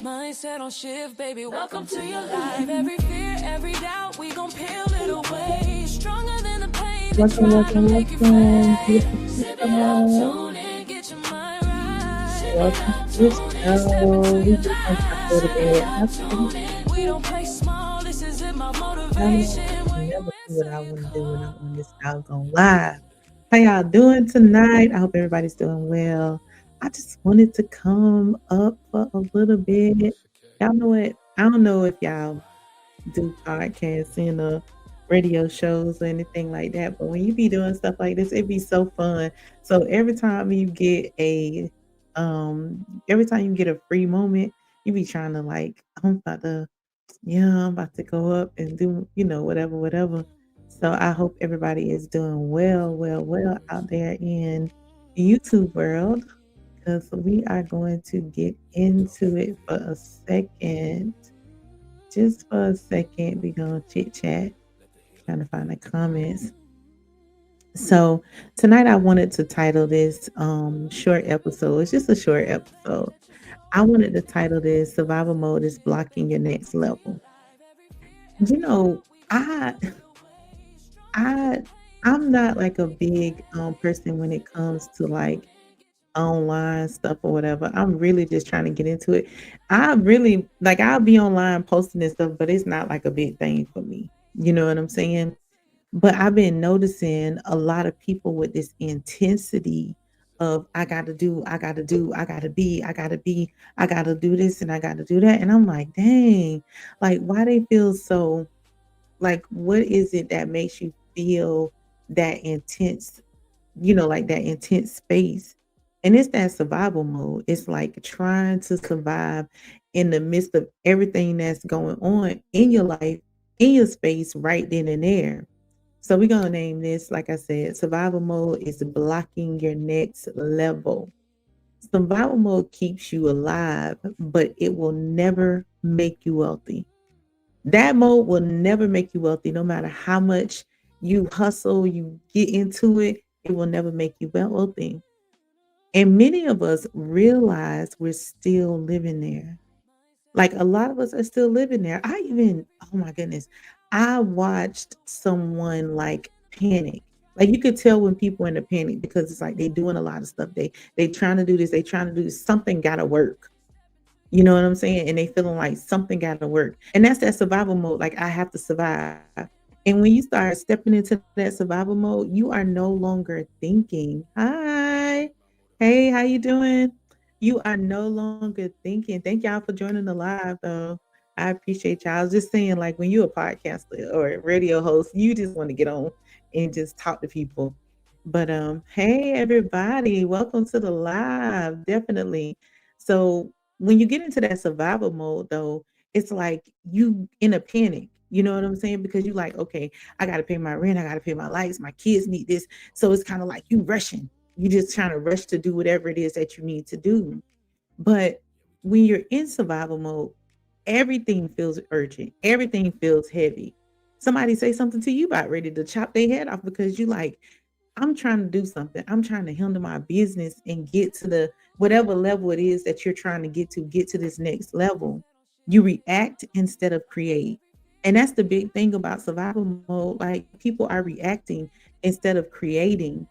mindset on shift, baby. Welcome to your life. Every fear, every doubt, we gon' peel it away. Stronger than the pain that try to make you fade. Sip it up, tune in, get your mind right. Welcome to the show. We just gonna talk a little bit. We don't play small, this is in my I motivation. never do what I want to do when I'm on this doggone live. How y'all doing tonight? I hope everybody's doing well. I just wanted to come up for a little bit. Y'all know what? I don't know if y'all do podcasts and radio shows or anything like that, but when you be doing stuff like this, it'd be so fun. So every time you get a free moment, you be trying to like, I'm about to go up and do, whatever. So I hope everybody is doing well out there in the YouTube world, because we are going to get into it for a second. Just for a second, we're going to chit chat, trying to find the comments. So tonight I wanted to title this short episode. It's just a short episode. I wanted to title this Survival Mode is Blocking Your Next Level. You know, I I I'm not like a big person when it comes to like online stuff or whatever. I'm really just trying to get into it. I really like I'll be online posting and stuff, but it's not like a big thing for me. You know what I'm saying? But I've been noticing a lot of people with this intensity of I gotta be, I gotta do this and I gotta do that. And I'm like, dang, like why they feel so like what is it that makes you feel that intense, like that intense space? And it's that survival mode. It's like trying to survive in the midst of everything that's going on in your life, in your space, right then and there. So we're gonna name this, like I said, survival mode is blocking your next level. Survival mode keeps you alive, but it will never make you wealthy. That mode will never make you wealthy, no matter how much you hustle, you get into it, it will never make you wealthy. And many of us realize we're still living there. Like a lot of us are still living there. Oh my goodness, I watched someone like panic. Like you could tell when people are in a panic because it's like they doing a lot of stuff. They trying to do this, they trying to do this. Something gotta work. You know what I'm saying? And they feeling like something gotta work. And that's that survival mode. Like I have to survive. And when you start stepping into that survival mode, you are no longer thinking, hi, hey, how you doing? You are no longer thinking. Thank y'all for joining the live though. I appreciate y'all. I was just saying, like when you're a podcaster or a radio host, you just want to get on and just talk to people. But hey everybody, welcome to the live. Definitely. So when you get into that survival mode though, it's like you in a panic. You know what I'm saying? Because you like, okay, I gotta pay my rent, I gotta pay my lights, my kids need this. So it's kind of like you rushing. You just trying to rush to do whatever it is that you need to do. But when you're in survival mode, everything feels urgent, everything feels heavy. Somebody say something to you about ready to chop their head off because you like, I'm trying to do something. I'm trying to handle my business and get to the whatever level it is that you're trying to get to this next level. You react instead of create. And that's the big thing about survival mode. Like people are reacting instead of creating.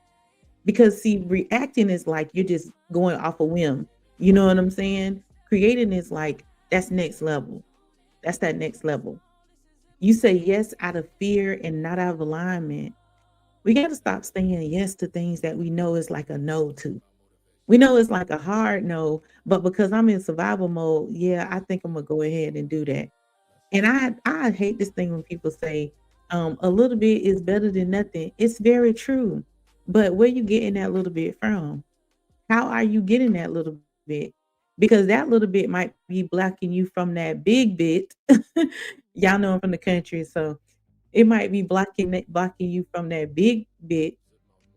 Because see, reacting is like you're just going off a whim. You know what I'm saying? Creating is like that's next level. That's that next level. You say yes out of fear and not out of alignment. We got to stop saying yes to things that we know is like a no to. We know it's like a hard no, but because I'm in survival mode, yeah, I think I'm gonna go ahead and do that. And I hate this thing when people say, a little bit is better than nothing. It's very true. But where you getting that little bit from? How are you getting that little bit? Because that little bit might be blocking you from that big bit. Y'all know I'm from the country, so it might be blocking you from that big bit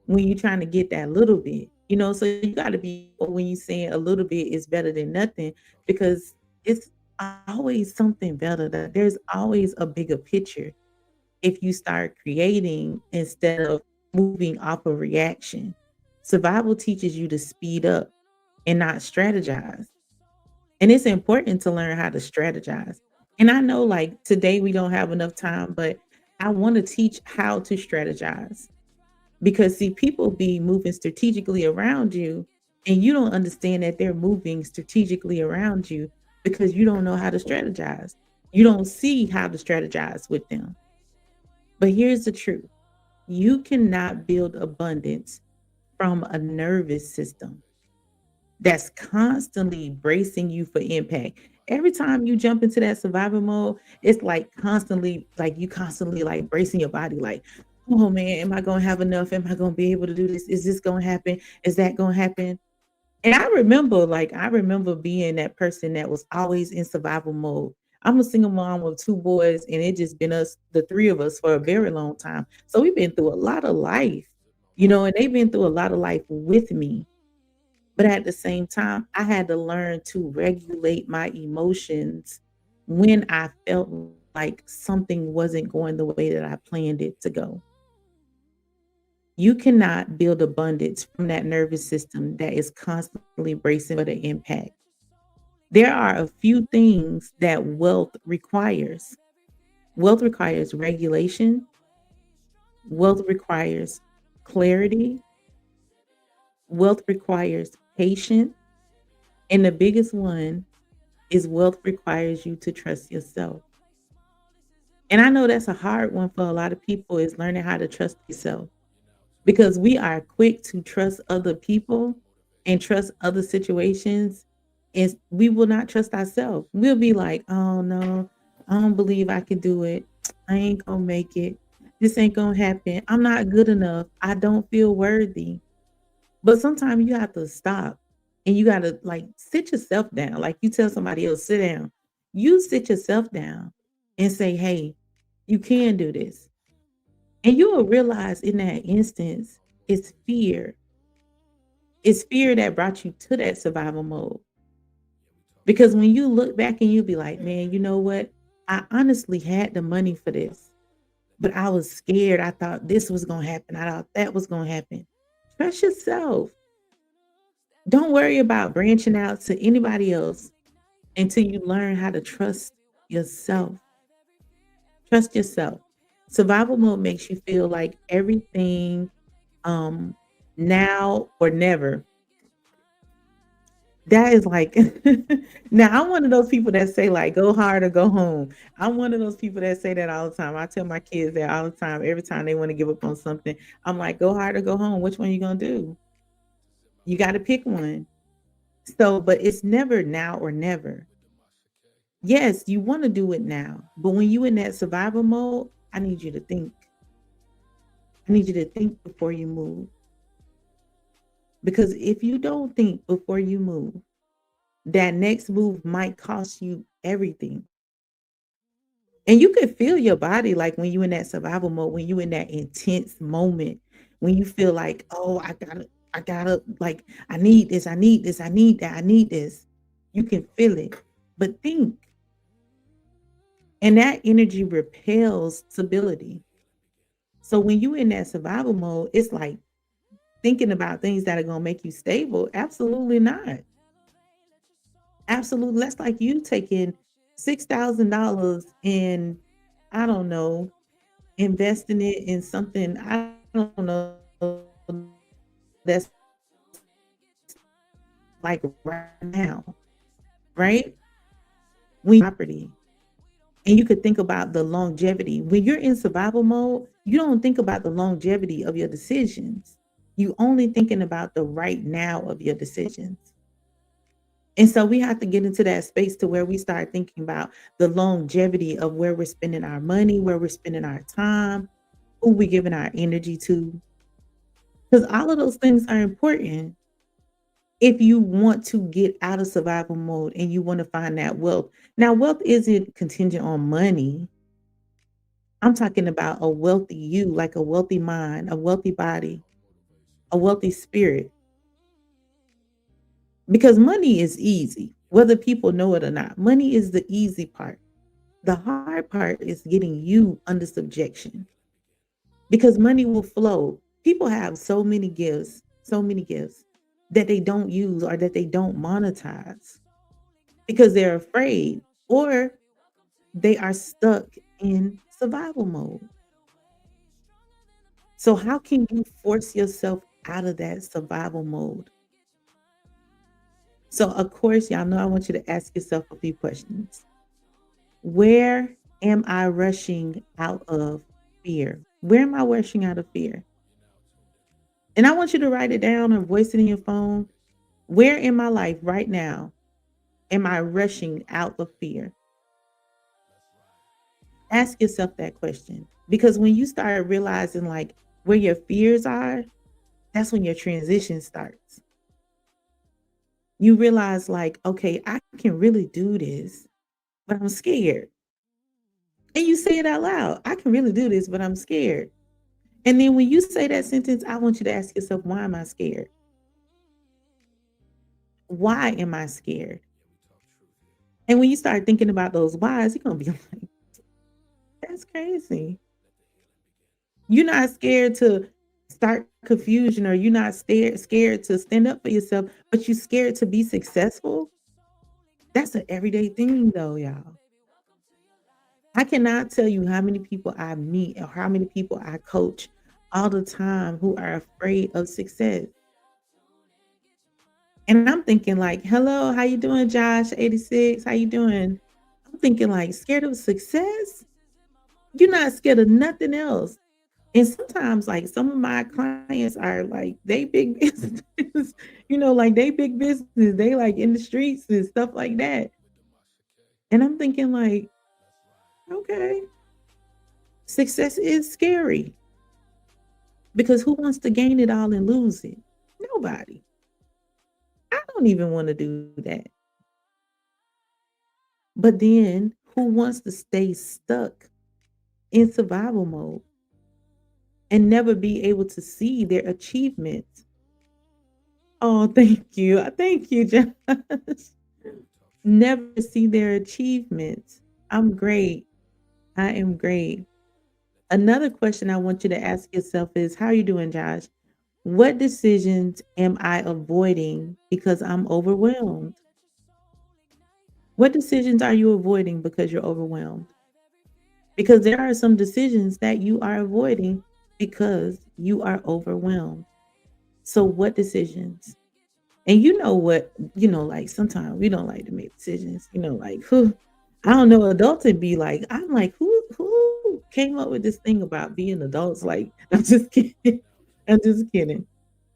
when you're trying to get that little bit. So you got to be when you saying a little bit is better than nothing, because it's always something better. That there's always a bigger picture if you start creating instead of moving off of reaction. Survival teaches you to speed up and not strategize. And it's important to learn how to strategize. And I know like today we don't have enough time, but I want to teach how to strategize. Because see, people be moving strategically around you, and you don't understand that they're moving strategically around you because you don't know how to strategize. You don't see how to strategize with them. But here's the truth. You cannot build abundance from a nervous system that's constantly bracing you for impact. Every time you jump into that survival mode, it's like constantly, like you constantly like bracing your body, like, oh man, am I gonna have enough? Am I gonna be able to do this? Is this gonna happen? Is that gonna happen? And I remember being that person that was always in survival mode. I'm a single mom of two boys, and it just been us, the three of us, for a very long time. So we've been through a lot of life, and they've been through a lot of life with me. But at the same time, I had to learn to regulate my emotions when I felt like something wasn't going the way that I planned it to go. You cannot build abundance from that nervous system that is constantly bracing for the impact. There are a few things that wealth requires. Wealth requires regulation, wealth requires clarity, wealth requires patience, and the biggest one is wealth requires you to trust yourself. And I know that's a hard one for a lot of people, is learning how to trust yourself, because we are quick to trust other people and trust other situations, and we will not trust ourselves. We'll be like, "Oh no, I don't believe I can do it. I ain't gonna make it. This ain't gonna happen. I'm not good enough. I don't feel worthy." But sometimes you have to stop and you gotta like sit yourself down. Like you tell somebody else, sit down. You sit yourself down and say, hey, you can do this. And you will realize in that instance, it's fear. It's fear that brought you to that survival mode. Because when you look back and you be like, man, you know what? I honestly had the money for this, but I was scared. I thought this was going to happen. I thought that was going to happen. Trust yourself. Don't worry about branching out to anybody else until you learn how to trust yourself. Trust yourself. Survival mode makes you feel like everything um now or never. That is like now I'm one of those people that say like go hard or go home. I'm one of those people that say that all the time. I tell my kids that all the time. Every time they want to give up on something, I'm like, go hard or go home. Which one you gonna do? You got to pick one. So, but it's never now or never. Yes, you want to do it now, but when you in that survival mode, I need you to think. I need you to think before you move. Because if you don't think before you move, that next move might cost you everything. And you can feel your body like when you in that survival mode, when you in that intense moment, when you feel like, oh, I gotta, like, I need this, I need this, I need that, I need this. You can feel it. But think, and that energy repels stability. So when you in that survival mode, it's like thinking about things that are gonna make you stable. Absolutely not. Absolutely. That's like you taking $6,000 and I don't know, investing it in something, I don't know, that's like right now, right? When property. And you could think about the longevity. When you're in survival mode, you don't think about the longevity of your decisions. You only thinking about the right now of your decisions. And so we have to get into that space to where we start thinking about the longevity of where we're spending our money, where we're spending our time, who we giving our energy to. Because all of those things are important if you want to get out of survival mode and you want to find that wealth. Now, wealth isn't contingent on money. I'm talking about a wealthy you, like a wealthy mind, a wealthy body, a wealthy spirit. Because money is easy, whether people know it or not. Money is the easy part. The hard part is getting you under subjection because money will flow. People have so many gifts that they don't use or that they don't monetize. because they're afraid or they are stuck in survival mode. So how can you force yourself out of that survival mode? So of course, y'all know I want you to ask yourself a few questions. Where am I rushing out of fear? Where am I rushing out of fear? And I want you to write it down or voice it in your phone. Where in my life right now am I rushing out of fear? Ask yourself that question because when you start realizing like where your fears are, that's when your transition starts. You realize like, okay, I can really do this, but I'm scared. And you say it out loud. I can really do this, but I'm scared. And then when you say that sentence, I want you to ask yourself, why am I scared? Why am I scared? And when you start thinking about those whys, you're gonna be like, that's crazy. You're not scared to start confusion or you're not scared to stand up for yourself, but you're scared to be successful. That's an everyday thing though, y'all. I cannot tell you how many people I meet or how many people I coach all the time who are afraid of success. And I'm thinking like, "Hello, how you doing, Josh 86? How you doing?" I'm thinking like, "Scared of success? You're not scared of nothing else." And sometimes, like, some of my clients are like, they big business, like they big business. They like in the streets and stuff like that. And I'm thinking like, "Okay, success is scary because who wants to gain it all and lose it? Nobody. I don't even want to do that. But then who wants to stay stuck in survival mode and never be able to see their achievements?" Oh, thank you. Thank you, Josh. Never see their achievements. I'm great. I am great. Another question I want you to ask yourself is, how are you doing, Josh? What decisions am I avoiding because I'm overwhelmed? What decisions are you avoiding because you're overwhelmed? Because there are some decisions that you are avoiding because you are overwhelmed. So, what decisions? And you know what, like sometimes we don't like to make decisions, like who I don't know, adults would be like, I'm like, who came up with this thing about being adults? Like, I'm just kidding. I'm just kidding.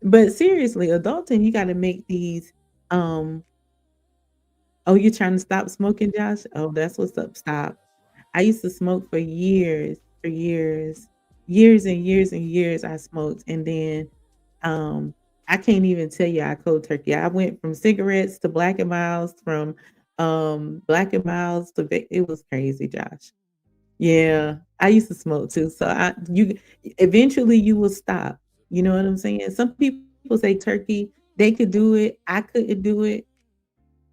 But seriously, adulting, you gotta make these um oh, you trying to stop smoking, Josh? Oh, that's what's up. Stop. I used to smoke for years, years and years and years I smoked. And then I can't even tell you I cold turkey. I went from cigarettes to Black and Miles, from Black and Miles to it was crazy, Josh. Yeah, I used to smoke too. So you eventually you will stop. You know what I'm saying? Some people say turkey, they could do it. I couldn't do it.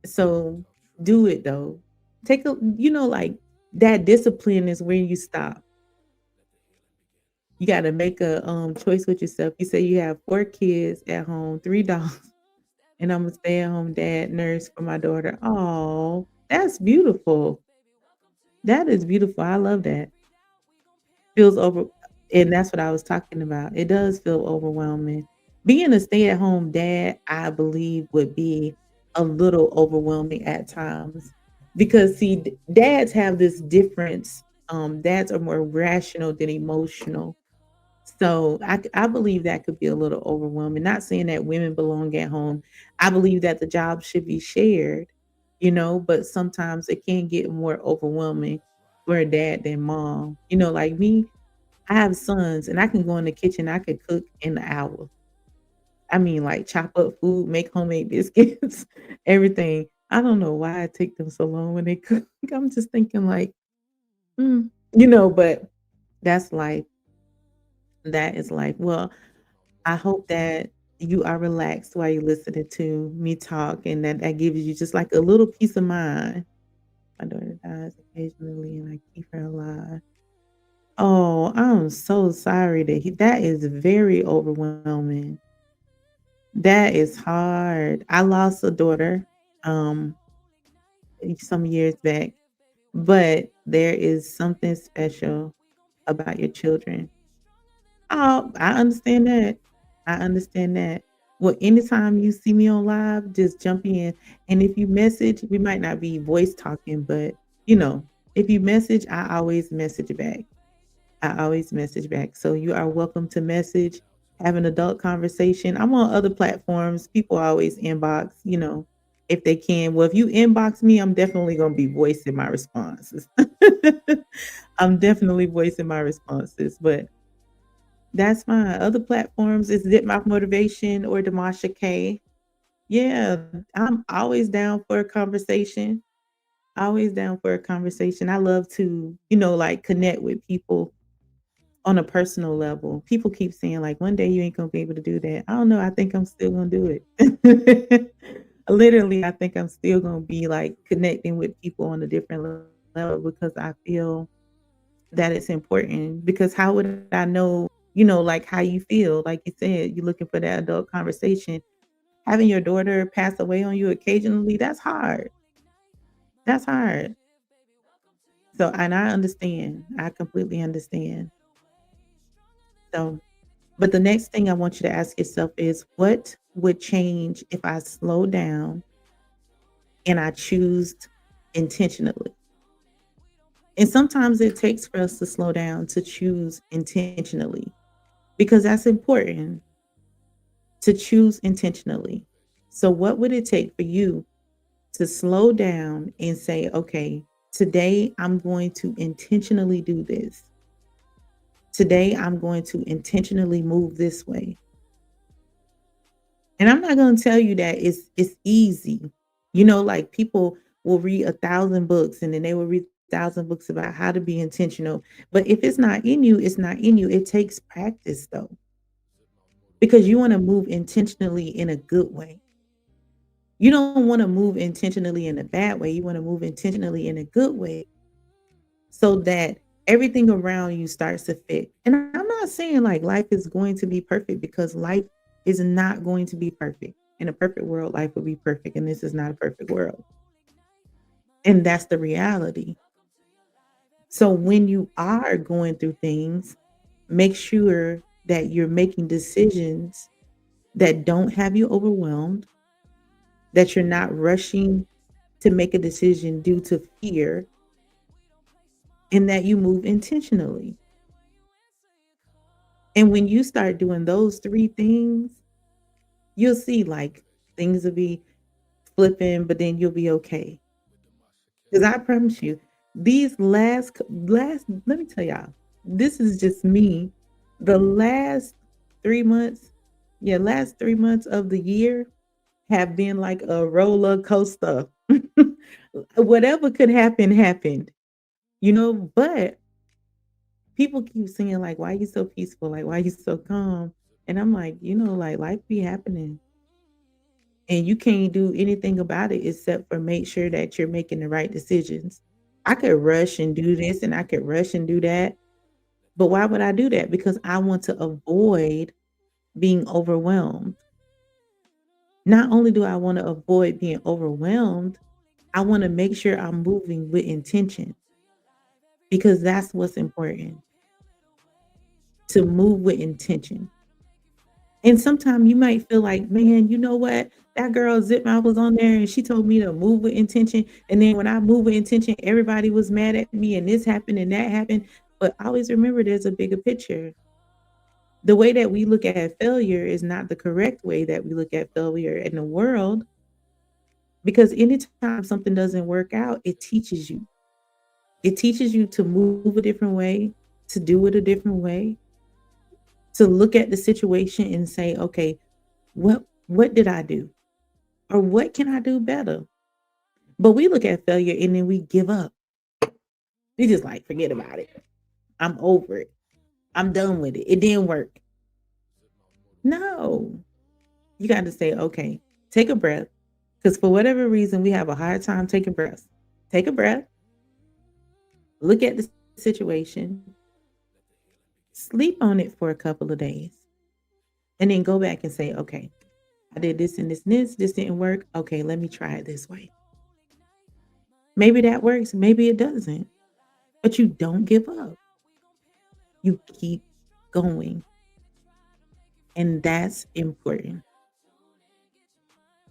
So do it though. Take a, like that discipline is where you stop. You got to make a choice with yourself. You say you have 4 kids at home, 3 dogs, and I'm a stay-at-home dad, nurse for my daughter. Oh, that's beautiful. That is beautiful. I love that. Feels over, and that's what I was talking about. It does feel overwhelming. Being a stay-at-home dad, I believe, would be a little overwhelming at times because see, dads have this difference. Dads are more rational than emotional. So I believe that could be a little overwhelming. Not saying that women belong at home. I believe that the job should be shared, but sometimes it can get more overwhelming for a dad than mom. Like me, I have sons and I can go in the kitchen, I could cook in an hour. I mean, like chop up food, make homemade biscuits, everything. I don't know why it take them so long when they cook. I'm just thinking like, but that's life. That is life. Well, I hope that you are relaxed while you're listening to me talk and that gives you just like a little peace of mind. My daughter dies occasionally and I keep her alive. Oh, I'm so sorry that is very overwhelming. That is hard. I lost a daughter. Um, some years back, but there is something special about your children. Oh, I understand that. I understand that. Well, anytime you see me on live, just jump in. And if you message, we might not be voice talking, but you know, if you message, I always message back. I always message back. So you are welcome to message, have an adult conversation. I'm on other platforms. People always inbox, if they can. Well, if you inbox me, I'm definitely going to be voicing my responses. I'm definitely voicing my responses, but that's fine. Other platforms is Zip My Motivation or Demasha K. Yeah, I'm always down for a conversation. Always down for a conversation. I love to, like connect with people on a personal level. People keep saying like one day you ain't gonna be able to do that. I don't know. I think I'm still gonna do it. Literally, I think I'm still gonna be like connecting with people on a different level because I feel that it's important. Because how would I know, like how you feel? Like you said, you're looking for that adult conversation. Having your daughter pass away on you occasionally, that's hard. That's hard. So, and I understand. I completely understand. So, but the next thing I want you to ask yourself is what would change if I slow down and I choose intentionally? And sometimes it takes for us to slow down to choose intentionally because that's important to choose intentionally. So, what would it take for you to slow down and say, okay, today I'm going to intentionally do this? Today I'm going to intentionally move this way. And I'm not gonna tell you that it's easy. Like people will read 1,000 books and then they will read 1,000 books about how to be intentional. But if it's not in you, it's not in you. It takes practice though, because you want to move intentionally in a good way. You don't want to move intentionally in a bad way. You want to move intentionally in a good way so that everything around you starts to fit. And I'm not saying like life is going to be perfect because life is not going to be perfect. In a perfect world, life would be perfect. And this is not a perfect world. And that's the reality. So when you are going through things, make sure that you're making decisions that don't have you overwhelmed, that you're not rushing to make a decision due to fear, and that you move intentionally. And when you start doing those three things, you'll see like things will be flipping, but then you'll be okay. Because I promise you, these last let me tell y'all, this is just me. The last 3 months, yeah, last 3 months of the year have been like a roller coaster. Whatever could happen happened, but people keep saying like, why you so peaceful? Like, why you so calm? And I'm like, like life be happening. And you can't do anything about it except for make sure that you're making the right decisions. I could rush and do this and I could rush and do that. But why would I do that? Because I want to avoid being overwhelmed. Not only do I want to avoid being overwhelmed, I want to make sure I'm moving with intention because that's what's important, to move with intention. And sometimes you might feel like, man, you know what? That girl Zip Mouth was on there and she told me to move with intention. And then when I move with intention, everybody was mad at me and this happened and that happened. But always remember there's a bigger picture. The way that we look at failure is not the correct way that we look at failure in the world. Because anytime something doesn't work out, it teaches you. It teaches you to move a different way, to do it a different way, to look at the situation and say, okay, what did I do? Or what can I do better? But we look at failure and then we give up. We just like forget about it. I'm over it. I'm done with it. It didn't work. No. You got to say, okay, take a breath. Because for whatever reason, we have a hard time taking breaths. Take a breath, look at the situation, sleep on it for a couple of days, and then go back and say, okay, I did this and this and this. This didn't work. Okay, let me try it this way. Maybe that works, maybe it doesn't, but you don't give up. You keep going, and that's important.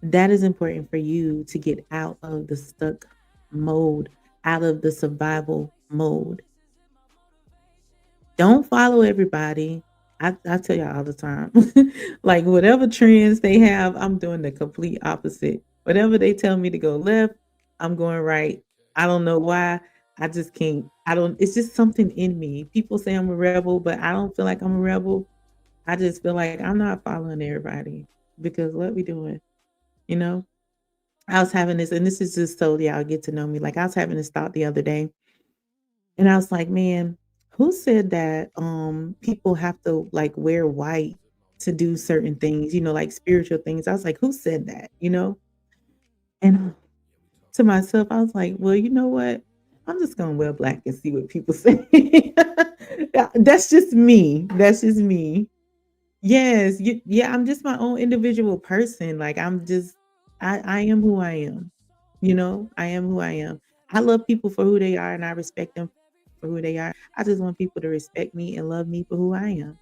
That is important for you to get out of the stuck mode, out of the survival mode. Don't follow everybody. I tell y'all all the time, like whatever trends they have, I'm doing the complete opposite. Whatever they tell me to go left, I'm going right. I don't know why. I just can't. I don't. It's just something in me. People say I'm a rebel, but I don't feel like I'm a rebel. I just feel like I'm not following everybody because what we doing, you know? I was having this, and this is just so y'all get to know me. Like I was having this thought the other day, and I was like, man, who said that people have to like wear white to do certain things, like spiritual things? I was like, who said that? And to myself, I was like, well, you know what? I'm just gonna wear black and see what people say. That's just me. That's just me. Yes, yeah, I'm just my own individual person. Like I am who I am. I am who I am. I love people for who they are and I respect them for who they are. I just want people to respect me and love me for who I am.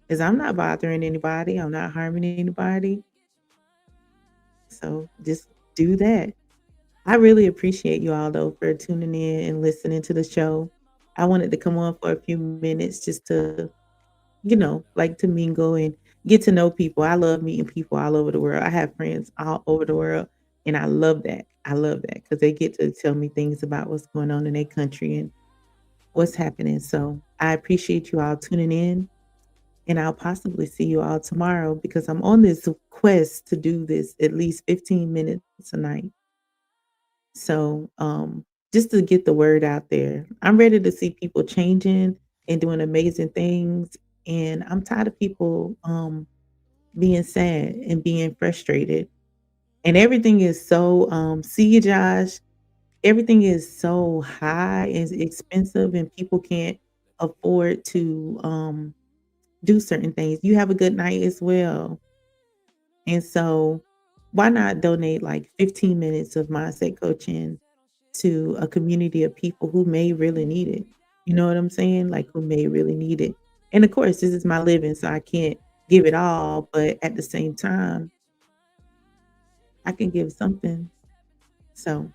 Because I'm not bothering anybody. I'm not harming anybody. So just do that. I really appreciate you all though for tuning in and listening to the show. I wanted to come on for a few minutes just to like to mingle and get to know people. I love meeting people all over the world. I have friends all over the world, and I love that. I love that because they get to tell me things about what's going on in their country and what's happening. So I appreciate you all tuning in, and I'll possibly see you all tomorrow because I'm on this quest to do this at least 15 minutes a night. So, just to get the word out there, I'm ready to see people changing and doing amazing things. And I'm tired of people being sad and being frustrated. And everything is so see you, Josh. Everything is so high and expensive, and people can't afford to do certain things. You have a good night as well. And so, why not donate like 15 minutes of mindset coaching to a community of people who may really need it? You know what I'm saying? Like, who may really need it. And of course, this is my living, so I can't give it all. But at the same time, I can give something. So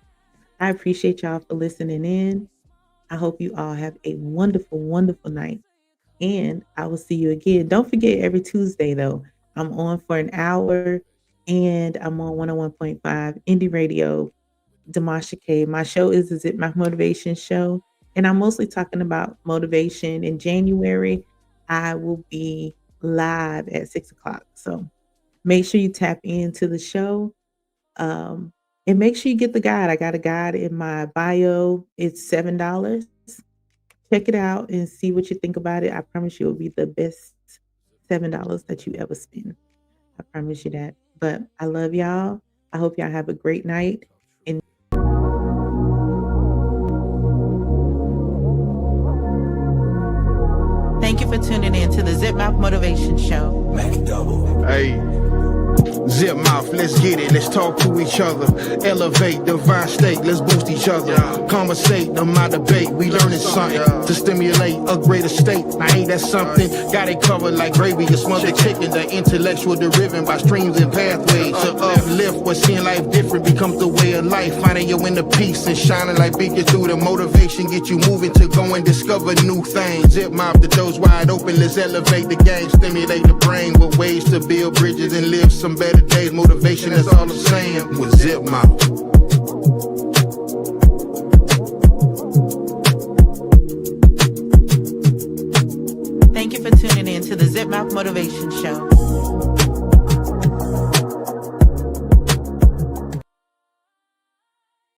I appreciate y'all for listening in. I hope you all have a wonderful, wonderful night. And I will see you again. Don't forget every Tuesday, though, I'm on for an hour and I'm on 101.5 Indie Radio, Demasha K. My show is It My Motivation Show? And I'm mostly talking about motivation. In January, I will be live at 6 o'clock. So make sure you tap into the show. And make sure you get the guide. I got a guide in my bio. It's $7. Check it out and see what you think about it. I promise you it'll be the best $7 that you ever spend. I promise you that. But I love y'all. I hope y'all have a great night. And thank you for tuning in to the Zip Mouth Motivation Show. Hey. Zip mouth, let's get it, let's talk to each other. Elevate, divine state, let's boost each other. Conversate, no my debate, we learning something to stimulate a greater state. Now ain't that something? Got it covered like gravy, a smothered chicken. The intellectual driven by streams and pathways to uplift. What seeing life different becomes the way of life. Finding your inner peace and shining like beacons through the motivation. Get you moving to go and discover new things. Zip mouth, the doors wide open, let's elevate the game. Stimulate the brain with ways to build bridges and live some better days. Motivation, that's all I'm saying with Zip Mouth. Thank you for tuning in to the Zip Mouth Motivation Show.